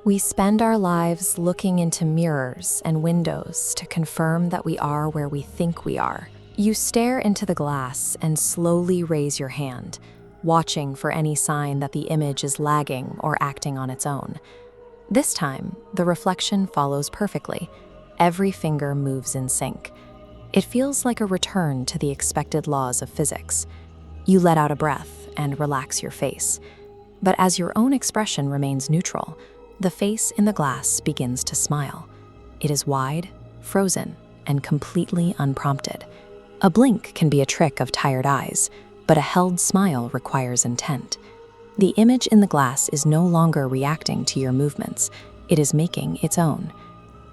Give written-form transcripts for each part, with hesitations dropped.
We spend our lives looking into mirrors and windows to confirm that we are where we think we are. You stare into the glass and slowly raise your hand, watching for any sign that the image is lagging or acting on its own. This time, the reflection follows perfectly. Every finger moves in sync. It feels like a return to the expected laws of physics. You let out a breath and relax your face. But as your own expression remains neutral, the face in the glass begins to smile. It is wide, frozen, and completely unprompted. A blink can be a trick of tired eyes, but a held smile requires intent. The image in the glass is no longer reacting to your movements. It is making its own.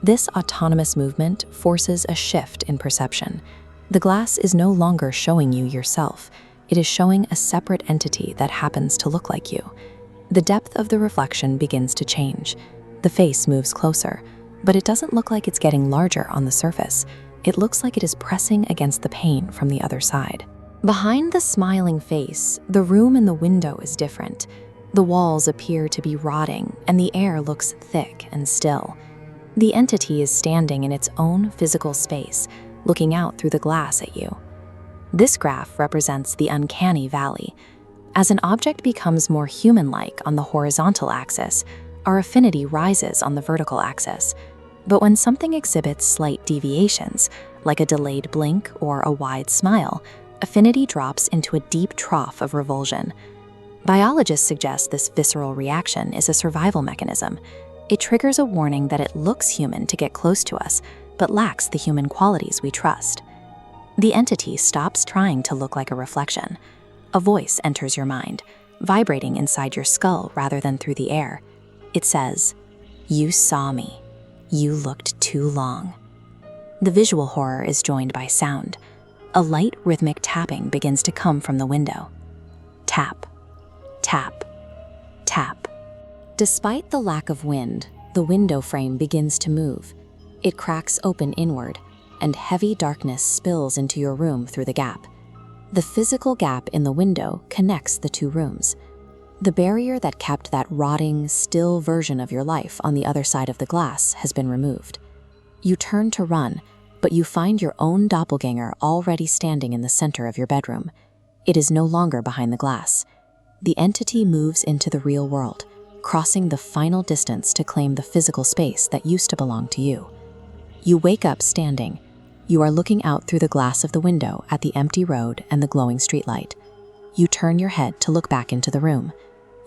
This autonomous movement forces a shift in perception. The glass is no longer showing you yourself. It is showing a separate entity that happens to look like you. The depth of the reflection begins to change. The face moves closer, but it doesn't look like it's getting larger on the surface. It looks like it is pressing against the pane from the other side. Behind the smiling face, the room and the window is different. The walls appear to be rotting, and the air looks thick and still. The entity is standing in its own physical space, looking out through the glass at you. This graph represents the uncanny valley. As an object becomes more human-like on the horizontal axis, our affinity rises on the vertical axis. But when something exhibits slight deviations, like a delayed blink or a wide smile, affinity drops into a deep trough of revulsion. Biologists suggest this visceral reaction is a survival mechanism. It triggers a warning that it looks human to get close to us, but lacks the human qualities we trust. The entity stops trying to look like a reflection. A voice enters your mind, vibrating inside your skull rather than through the air. It says, "You saw me. You looked too long." The visual horror is joined by sound. A light rhythmic tapping begins to come from the window. Tap, tap, tap. Despite the lack of wind, the window frame begins to move. It cracks open inward, and heavy darkness spills into your room through the gap. The physical gap in the window connects the two rooms. The barrier that kept that rotting, still version of your life on the other side of the glass has been removed. You turn to run, but you find your own doppelganger already standing in the center of your bedroom. It is no longer behind the glass. The entity moves into the real world, crossing the final distance to claim the physical space that used to belong to you. You wake up standing. You are looking out through the glass of the window at the empty road and the glowing streetlight. You turn your head to look back into the room.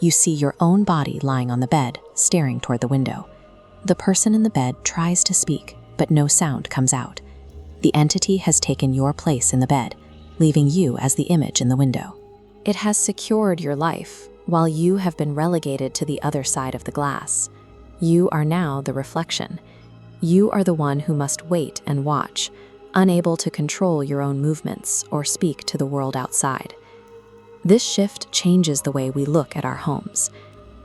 You see your own body lying on the bed, staring toward the window. The person in the bed tries to speak, but no sound comes out. The entity has taken your place in the bed, leaving you as the image in the window. It has secured your life, while you have been relegated to the other side of the glass. You are now the reflection. You are the one who must wait and watch, unable to control your own movements or speak to the world outside. This shift changes the way we look at our homes.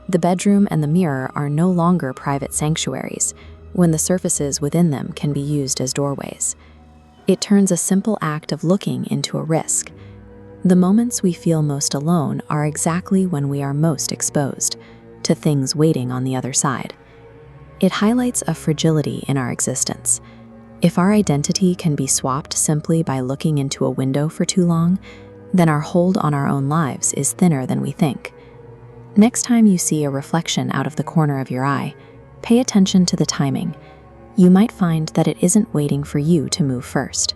The bedroom and the mirror are no longer private sanctuaries, when the surfaces within them can be used as doorways. It turns a simple act of looking into a risk. The moments we feel most alone are exactly when we are most exposed to things waiting on the other side. It highlights a fragility in our existence. If our identity can be swapped simply by looking into a window for too long, then our hold on our own lives is thinner than we think. Next time you see a reflection out of the corner of your eye, pay attention to the timing. You might find that it isn't waiting for you to move first.